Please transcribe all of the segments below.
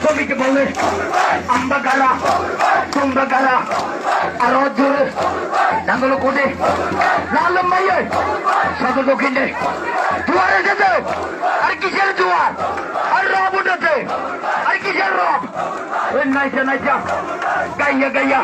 ছবিকে বলে আমরা গালা তোমরা গালা আরো জোরে নাঙ্গল কোটে লালম ভাইয়ে সদর দক্ষিণে দুয়ারে যেতে আর কিসের দুয়ার আর রব উঠেছে আর কিসের রব ওই নাইচা নাইচা গাইয়া গাইয়া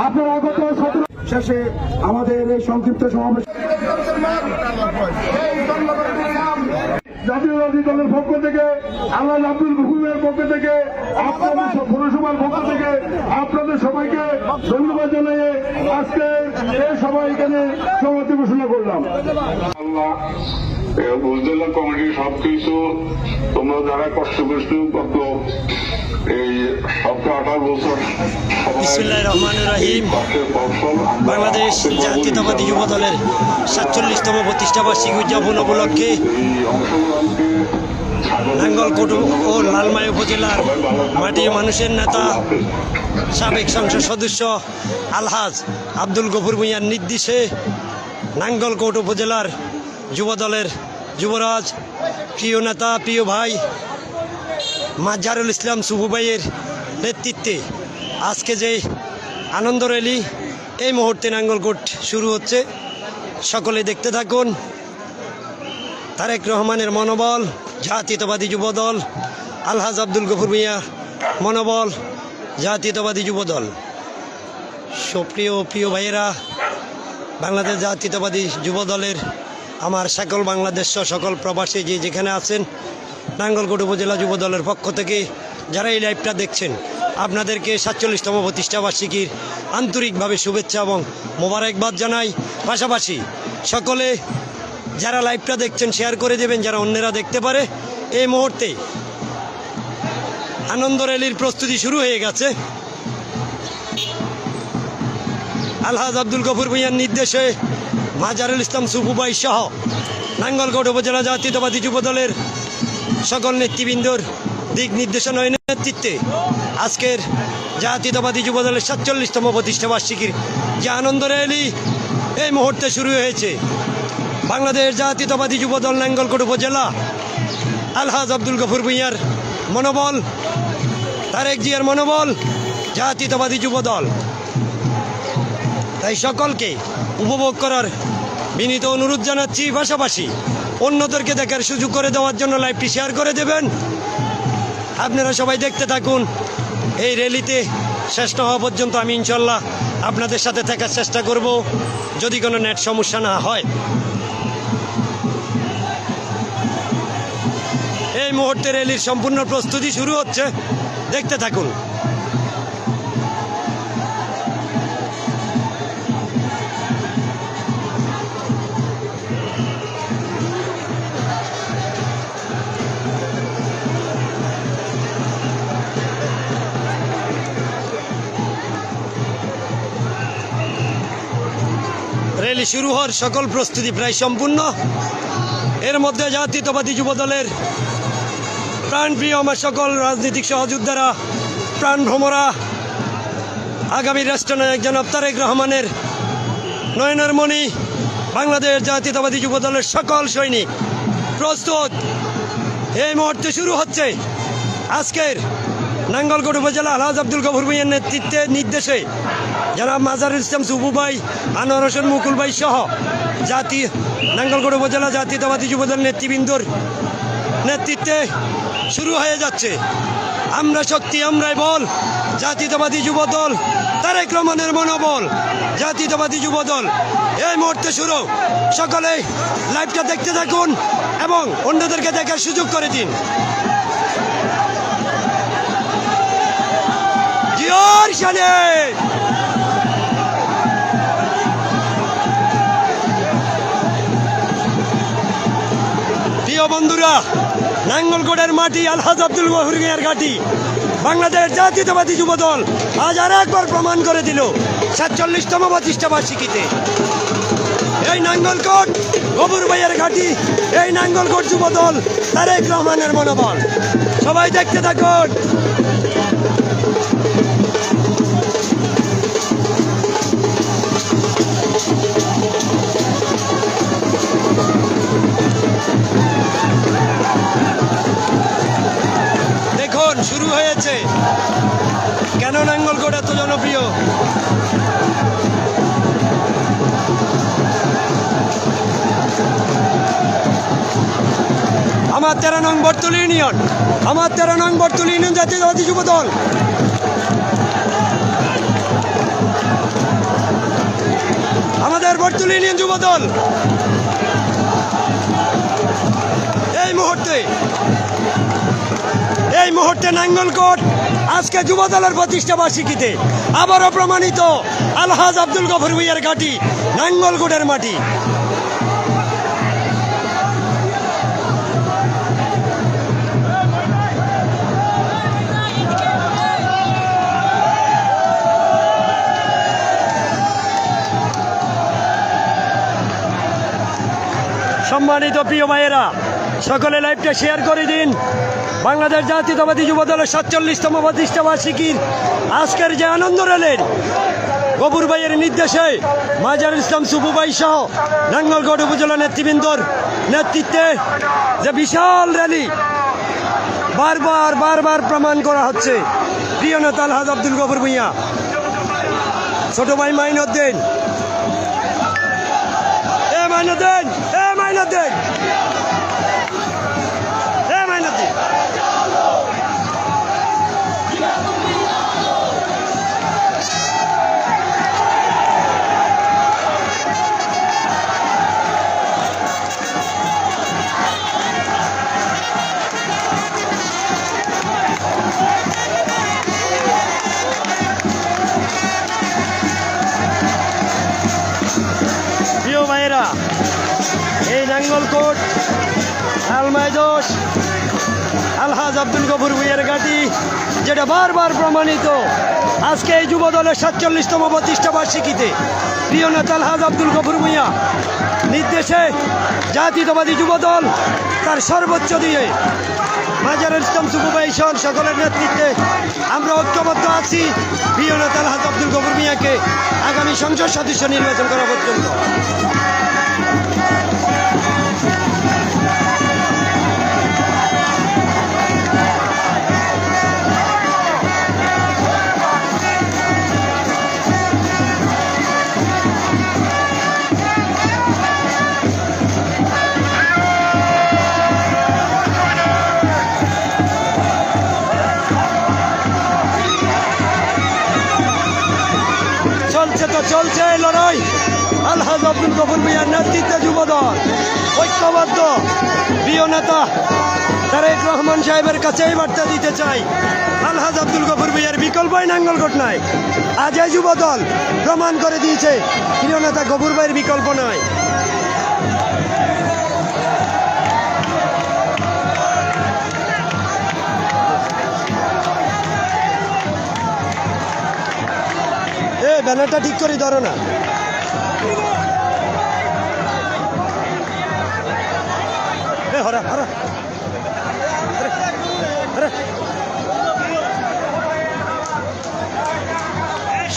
আপনারা গত শেষে আমাদের এই সংক্ষিপ্ত সমাবেশ জাতীয় রাজনীতি দলের পক্ষ থেকে আল্লাহ আব্দুল গফুরের পক্ষ থেকে আপনাদের পৌরসভার পক্ষ থেকে আপনাদের সবাইকে ধন্যবাদ জানিয়ে আজকে এই সবাই এখানে সমাপ্তি ঘোষণা করলাম। উপজেলা কমিটি সবকিছু তোমরা যারা কষ্ট করছো গত এই 18 বছর বিসমিল্লাহির রহমানির রহিম। বাংলাদেশ জাতীয়তাবাদী যুব দলের ৪৭তম প্রতিষ্ঠা বার্ষিকী উদযাপন উপলক্ষে নাঙ্গলকোট ও লালমাই উপজেলার মাটি মানুষের নেতা সাবেক সংসদ সদস্য আলহাজ আব্দুল গফুর ভূঁইয়ার নির্দেশে নাঙ্গলকোট উপজেলার যুব দলের যুবরাজ, প্রিয় নেতা, প্রিয় ভাই মাজারুল ইসলাম সুবু ভাইয়ের নেতৃত্বে আজকে যে আনন্দ র্যালি এই মুহূর্তে নাঙ্গলকোট শুরু হচ্ছে। সকলে দেখতে থাকুন। তারেক রহমানের মনোবল, জাতীয়তাবাদী যুব দল, আলহাজ আব্দুল গফুর ভূঁইয়া মনোবল, জাতীয়তাবাদী যুব দল। প্রিয় ভাইয়েরা, বাংলাদেশ জাতীয়তাবাদী যুব দলের আমার সকল বাংলাদেশ সকল প্রবাসী যে যেখানে আছেন, নাঙ্গলকোট উপজেলা যুব দলের পক্ষ থেকে যারা এই লাইভটা দেখছেন, আপনাদেরকে ৪৭তম প্রতিষ্ঠা বার্ষিকীর আন্তরিকভাবে শুভেচ্ছা এবং মোবারকবাদ জানাই। পাশাপাশি সকলে যারা লাইভটা দেখছেন শেয়ার করে দেবেন, যারা অন্যেরা দেখতে পারে। এই মুহূর্তে আনন্দ র্যালির প্রস্তুতি শুরু হয়ে গেছে। আলহাজ আব্দুল গফুর ভূঁইয়ার নির্দেশে মাজারুল ইসলাম সুবু ভাই সহ নাঙ্গলকোট উপজেলা জাতীয়তাবাদী যুব দলের সকল নেতৃবৃন্দর দিক নির্দেশনা ও নেতৃত্বে আজকের জাতীয়তাবাদী যুব দলের ৪৭তম প্রতিষ্ঠা বার্ষিকীর যে আনন্দ র্যালি এই মুহূর্তে শুরু হয়েছে। বাংলাদেশ জাতীয়তাবাদী যুব দল নাঙ্গলকোট উপজেলা, আলহাজ আব্দুল গফুর ভূঁইয়ার মনোবল, তারেক জিয়ার মনোবল, জাতীয়তাবাদী যুব দল। তাই সকলকে উপভোগ করার বিনীত অনুরোধ জানাচ্ছি। পাশাপাশি অন্যদেরকে দেখার সুযোগ করে দেওয়ার জন্য লাইভটি শেয়ার করে দেবেন। আপনারা সবাই দেখতে থাকুন। এই র্যালিতে শেষ না হওয়া পর্যন্ত আমি ইনশাল্লাহ আপনাদের সাথে থাকার চেষ্টা করব, যদি কোনো নেট সমস্যা না হয়। এই মুহূর্তে র্যালির সম্পূর্ণ প্রস্তুতি শুরু হচ্ছে, দেখতে থাকুন। র্যালি শুরু হওয়ার সকল প্রস্তুতি প্রায় সম্পূর্ণ। এর মধ্যে জাতীয়তাবাদী যুব দলের প্রাণপ্রিয় আমার সকল রাজনৈতিক সহযোদ্ধারা, প্রাণভ্রমরা, আগামী রাষ্ট্রনায়ক জনাব তারেক রহমানের নয়নের মণি, বাংলাদেশ জাতীয়তাবাদী যুব দলের সকল সৈনিক প্রস্তুত। এই মুহূর্তে শুরু হচ্ছে আজকের নাঙ্গলকোট উপজেলা আলহাজ আব্দুল গফুর ভূঁইয়ার নেতৃত্বে নির্দেশে জনাব মাজারুল ইসলাম সুবু ভাই, আনোয়ার হোসেন মুকুল ভাই সহ নাঙ্গলকোট উপজেলা জাতীয়তাবাদী যুব দল নেতৃবৃন্দর নেতৃত্বে শুরু হয়ে যাচ্ছে। আমরা শক্তি, আমরাই বল, জাতীয়তাবাদী যুব দল, তারেক রহমানের মনোবল, জাতীয়তাবাদী যুব দল। এই মুহূর্তে শুরু। সকলে লাইভটা দেখতে থাকুন এবং অন্যদেরকে দেখার সুযোগ করে দিন। জিওর শানে প্রিয় বন্ধুরা, নাঙ্গলকোটের মাটি, আলহাজ আব্দুল গফুর ভূঁইয়ার ঘাঁটি, বাংলাদেশ জাতীয়তাবাদী যুব দল আজ আর একবার প্রমাণ করে দিল ৪৭তম প্রতিষ্ঠা বার্ষিকীতে। এই নাঙ্গলকোট গফুর ভাইয়ের ঘাঁটি, এই নাঙ্গলকোট যুব দল, তারেক রহমানের মনোবল। সবাই দেখতে থাকুন। দেখুন শুরু হয়েছে। কেন নাঙ্গলকোট এত জনপ্রিয়? আমার ১৩ নং বটতলী ইউনিয়ন, আমার ১৩ নং বটতলী ইউনিয়ন জাতীয়তাবাদী যুব দল। আমাদের বটতলী ইউনিয়ন যুব দল এই মুহূর্তে নাঙ্গলকোট আজকে যুব দলের প্রতিষ্ঠা বার্ষিকীতে আবারও প্রমাণিত আলহাজ আব্দুল গফুর ভূঁইয়ার ঘাঁটি, নাঙ্গলকোটের মাটি। সম্মানিত প্রিয় ভাইয়েরা, সকলে লাইভটা শেয়ার করে দিন। বাংলাদেশ জাতীয়তাবাদী যুব দলের 47তম প্রতিষ্ঠা বার্ষিকীর আজকের যে আনন্দ র্যালির গফুর ভাইয়ের নির্দেশে মাজারুল ইসলাম সুবু ভাই সহ নাঙ্গলকোট উপজেলা নেতৃবৃন্দর নেতৃত্বে যে বিশাল র্যালি বারবার প্রমাণ করা হচ্ছে প্রিয় নেতা আলহাজ আব্দুল গফুর ভূঁইয়া, ছোট ভাই মাইনুদ্দিন, মাইনুদ্দিন মাইনুদ্দিন মাইনুদ্দিন প্রিয় ভাইয়েরা, এই নাঙ্গলকোট আলমাইদোস আলহাজ আব্দুল গফুর ভূঁইয়ার ঘাঁটি, যেটা বারবার প্রমাণিত আজকে এই যুব দলের 47তম প্রতিষ্ঠা বার্ষিকীতে প্রিয় নেতা আলহাজ আব্দুল গফুর ভূঁইয়া নির্দেশে জাতীয়তাবাদী যুব দল তার সর্বোচ্চ দিয়ে মাজারুল ইসলাম সুবু ভাই সহ সকলের নেতৃত্বে আমরা ঐক্যবদ্ধ আছি প্রিয় নেতা আলহাজ আব্দুল গফুর ভূঁইয়াকে আগামী সংসদ সদস্য নির্বাচন করা পর্যন্ত। চলছে এই লড়াই আলহাজ আব্দুল গফুর ভূঁইয়ার নেতৃত্বে যুবদল ঐক্যবদ্ধ। প্রিয় নেতা তারেক রহমান সাহেবের কাছে এই বার্তা দিতে চাই, আলহাজ আব্দুল গফুর ভূঁইয়ার বিকল্পই নাঙ্গলকোট নাই। আজ এই যুবদল প্রমাণ করে দিয়েছে প্রিয় নেতা গফুর ভাইয়ের বিকল্প নয়। ব্যানারটা ঠিক করে ধরো না।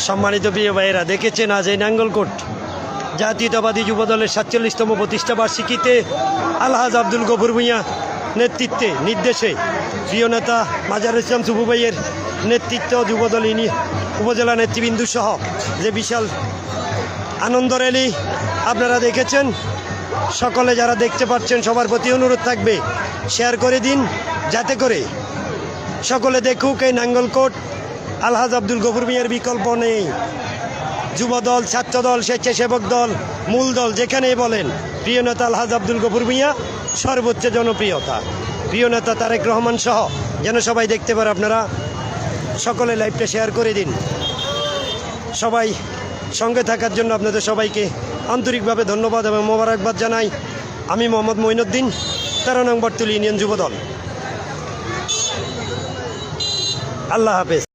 সম্মানিত প্রিয় ভাইয়েরা, দেখেছেন আজ এই নাঙ্গলকোট জাতীয়তাবাদী যুব দলের 47তম প্রতিষ্ঠা বার্ষিকীতে আলহাজ আব্দুল গফুর ভূঁইয়া নেতৃত্বে নির্দেশে প্রিয় নেতা মাজারুল ইসলাম সুবু ভাইয়ের নেতৃত্ব যুবদল উপজেলা নেতৃবৃন্দ সহ যে বিশাল আনন্দ র্যালি আপনারা দেখেছেন। সকলে যারা দেখতে পাচ্ছেন সবার প্রতি অনুরোধ থাকবে শেয়ার করে দিন, যাতে করে সকলে দেখুক এই নাঙ্গলকোট আলহাজ আব্দুল গফুর ভূঁইয়ার বিকল্প নেই। যুবদল, ছাত্রদল, স্বেচ্ছাসেবক দল, মূল দল যেখানেই বলেন, প্রিয় নেতা আলহাজ আব্দুল গফুর ভূঁইয়া সর্বোচ্চ জনপ্রিয়তা। প্রিয় নেতা তারেক রহমান সহ যেন সবাই দেখতে পারে, আপনারা সকলে লাইভটা শেয়ার করে দিন। সবাই সঙ্গে থাকার জন্য আপনাদের সবাইকে আন্তরিকভাবে ধন্যবাদ এবং মোবারকবাদ জানাই। আমি মোহাম্মদ মঈনুদ্দিন, 13 নং বটতলী ইউনিয়ন যুবদল। আল্লাহ হাফেজ।